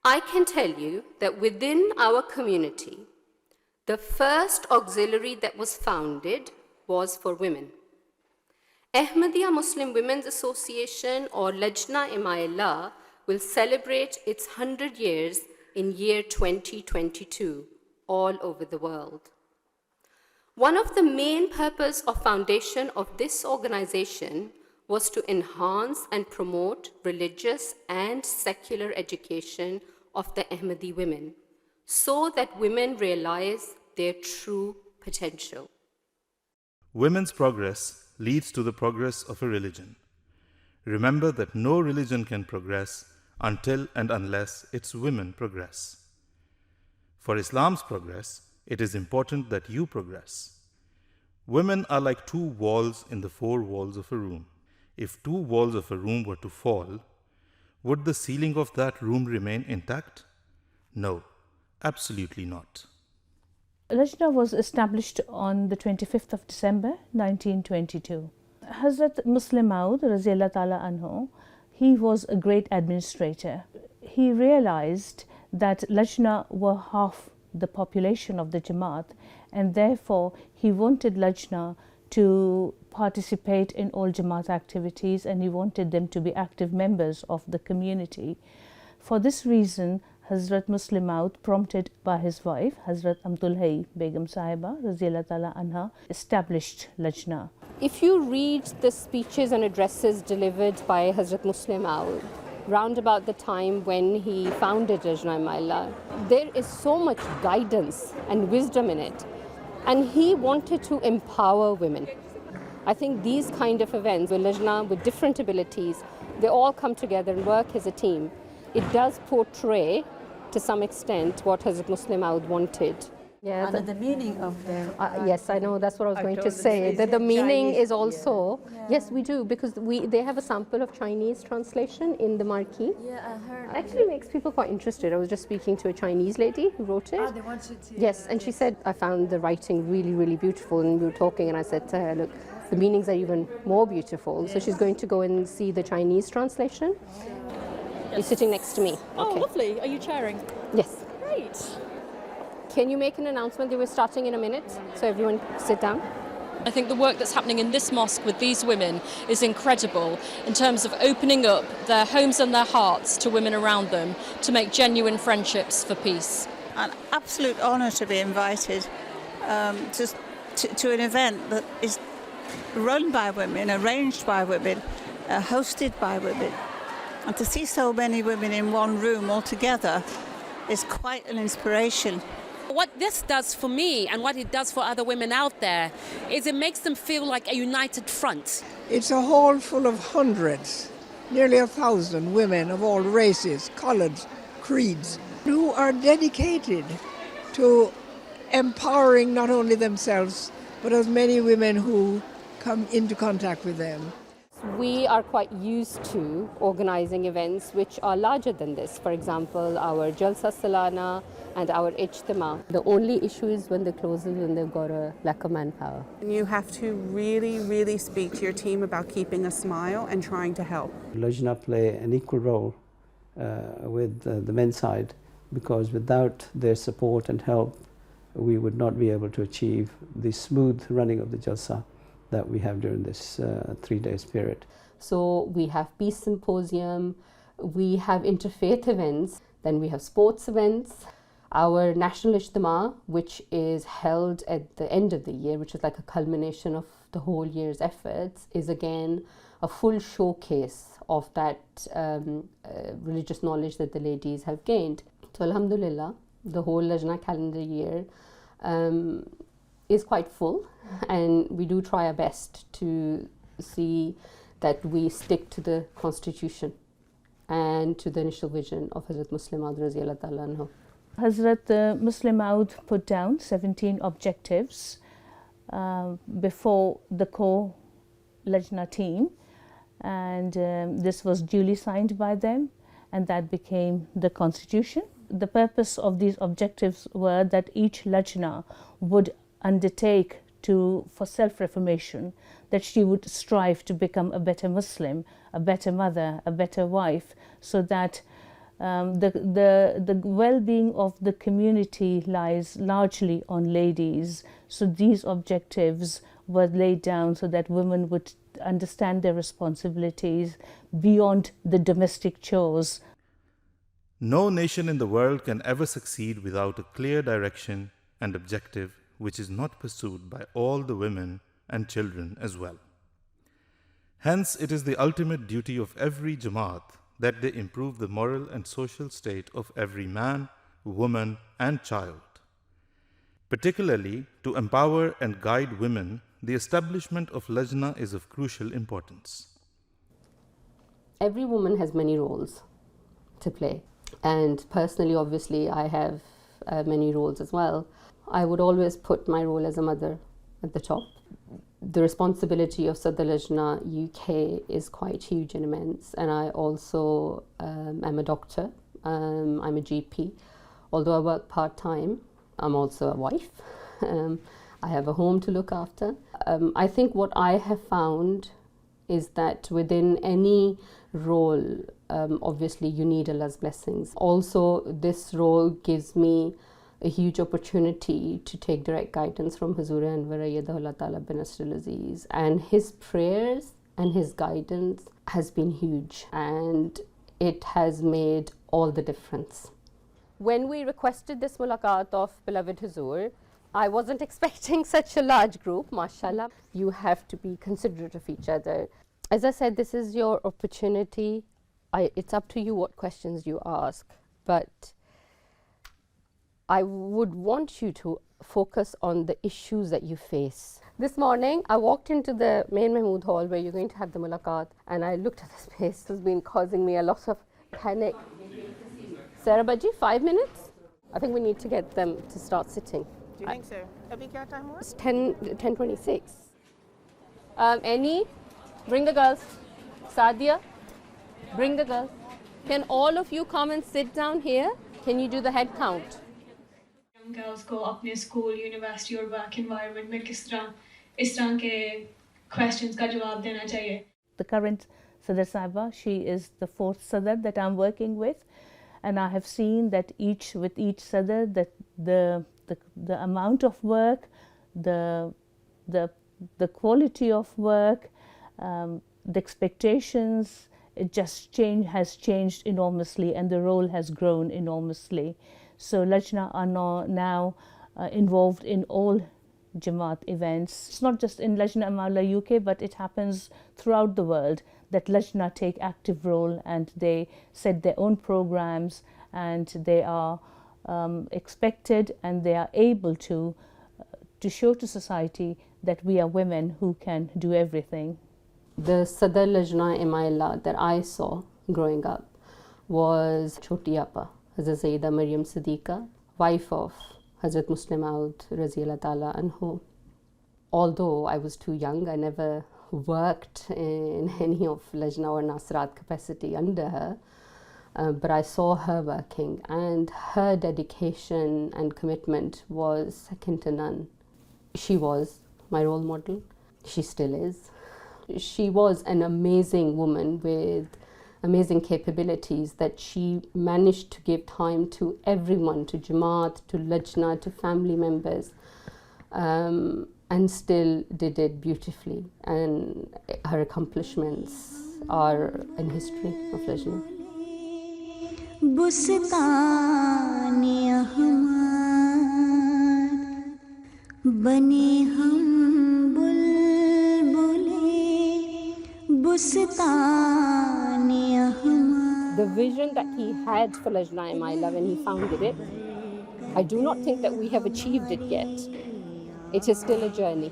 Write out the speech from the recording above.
I can tell you that within our community, the first auxiliary that was founded was for women. Ahmadiyya Muslim Women's Association, or Lajna Imaillah, will celebrate its 100 years in year 2022 all over the world. One of the main purpose of foundation of this organization was to enhance and promote religious and secular education of the Ahmadi women, so that women realize their true potential. Women's progress leads to the progress of a religion. Remember that no religion can progress until and unless its women progress. For Islam's progress, it is important that you progress. Women are like two walls in the four walls of a room. If two walls of a room were to fall, would the ceiling of that room remain intact? No, absolutely not. Lajna was established on the 25th of December 1922. Hazrat Musleh Ma'ood, Raziyallahu Ta'ala Anhu, he was a great administrator. He realized that Lajna were half the population of the Jamaat, and therefore he wanted Lajna to participate in all Jamaat activities, and he wanted them to be active members of the community. For this reason, Hazrat Musleh Ma'ood, prompted by his wife, Hazrat Amtulhai Begum Sahiba, Raziyallahu Ta'ala Anha, established Lajna. If you read the speeches and addresses delivered by Hazrat Musleh Ma'ood, round about the time when he founded Lajna Imaillah, there is so much guidance and wisdom in it. And he wanted to empower women. I think these kind of events where Lajna with different abilities, they all come together and work as a team. It does portray, to some extent, what Hazrat Musleh Ma'ood wanted. Yeah, the meaning of the... yes, I know, that's what I was going to say. That the meaning is also... Yeah. Yes, we do, because they have a sample of Chinese translation in the marquee. Yeah, I heard. Actually makes people quite interested. I was just speaking to a Chinese lady who wrote it. They wanted to... Yes, and she said, I found the writing really, really beautiful. And we were talking, and I said to her, look, the meanings are even more beautiful. Yes. So she's going to go and see the Chinese translation. Yes. You're sitting next to me. Oh, okay. Lovely. Are you chairing? Yes. Great. Can you make an announcement that we're starting in a minute? So everyone sit down. I think the work that's happening in this mosque with these women is incredible in terms of opening up their homes and their hearts to women around them to make genuine friendships for peace. An absolute honour to be invited to an event that is run by women, arranged by women, hosted by women. And to see so many women in one room all together is quite an inspiration. What this does for me and what it does for other women out there is it makes them feel like a united front. It's a hall full of hundreds, nearly 1,000 women of all races, colours, creeds, who are dedicated to empowering not only themselves, but as many women who come into contact with them. We are quite used to organizing events which are larger than this. For example, our Jalsa Salana and our Ijtima. The only issue is when they close it when they've got a lack of manpower. You have to really, really speak to your team about keeping a smile and trying to help. Lajna play an equal role with the men's side, because without their support and help, we would not be able to achieve the smooth running of the Jalsa that we have during this 3-day period. So we have peace symposium, we have interfaith events, then we have sports events. Our National Ijtima, which is held at the end of the year, which is like a culmination of the whole year's efforts, is again a full showcase of that religious knowledge that the ladies have gained. So Alhamdulillah, the whole Lajna calendar year is quite full, and we do try our best to see that we stick to the constitution and to the initial vision of Hazrat Musleh Ma'ood Raziyallahu Ta'ala Anhu. Hazrat Musleh Ma'ood put down 17 objectives before the core Lajna team, and this was duly signed by them, and that became the constitution. The purpose of these objectives were that each Lajna would undertake for self-reformation, that she would strive to become a better Muslim, a better mother, a better wife, so that The well-being of the community lies largely on ladies. So these objectives were laid down so that women would understand their responsibilities beyond the domestic chores. No nation in the world can ever succeed without a clear direction and objective which is not pursued by all the women and children as well. Hence, it is the ultimate duty of every Jamaat that they improve the moral and social state of every man, woman and child. Particularly to empower and guide women, the establishment of Lajna is of crucial importance. Every woman has many roles to play, and personally, obviously, I have many roles as well. I would always put my role as a mother at the top. The responsibility of Sadr Lajna UK is quite huge and immense, and I also am a doctor. I'm a GP. Although I work part-time, I'm also a wife. I have a home to look after. I think what I have found is that within any role, obviously you need Allah's blessings. Also, this role gives me a huge opportunity to take direct guidance from Hazur Anwar Ayyadahullah Ta'ala bin Nasrul Aziz, and his prayers and his guidance has been huge, and it has made all the difference. When we requested this mulaqat of beloved Hazur, I wasn't expecting such a large group, mashallah. You have to be considerate of each other. As I said, this is your opportunity. It's up to you what questions you ask, but I would want you to focus on the issues that you face. This morning, I walked into the main Mahmood Hall where you're going to have the mulaqat, and I looked at the space. It has been causing me a lot of panic. Sarah Baji, 5 minutes? I think we need to get them to start sitting. Do you think so? Abhi, kya time was? It's 10:26. Annie, bring the girls. Sadia, bring the girls. Can all of you come and sit down here? Can you do the head count? Girls को अपने school university और work environment में किस तरह के questions का जवाब देना चाहिए. The current Sadr Sahiba, she is the 4th Sadr that I'm working with, and I have seen that with each Sadr that the amount of work, the quality of work, the expectations, it just has changed enormously, and the role has grown enormously. So Lajna are now involved in all Jamaat events. It's not just in Lajna Imaillah UK, but it happens throughout the world that Lajna take active role, and they set their own programs, and they are expected and they are able to show to society that we are women who can do everything. The Sadr Lajna Imaillah that I saw growing up was Choti Appa, Hazrat Sayyida Maryam Siddiqa, wife of Hazrat Musleh Ma'ood Raziyallahu Ta'ala Anhu. Although I was too young, I never worked in any of Lajna or Nasrat capacity under her, but I saw her working, and her dedication and commitment was second to none. She was my role model. She still is. She was an amazing woman with amazing capabilities that she managed to give time to everyone, to Jamaat, to Lajna, to family members, and still did it beautifully. And her accomplishments are in history of Lajna. The vision that he had for Lajna Imaillah when he founded it, I do not think that we have achieved it yet. It is still a journey.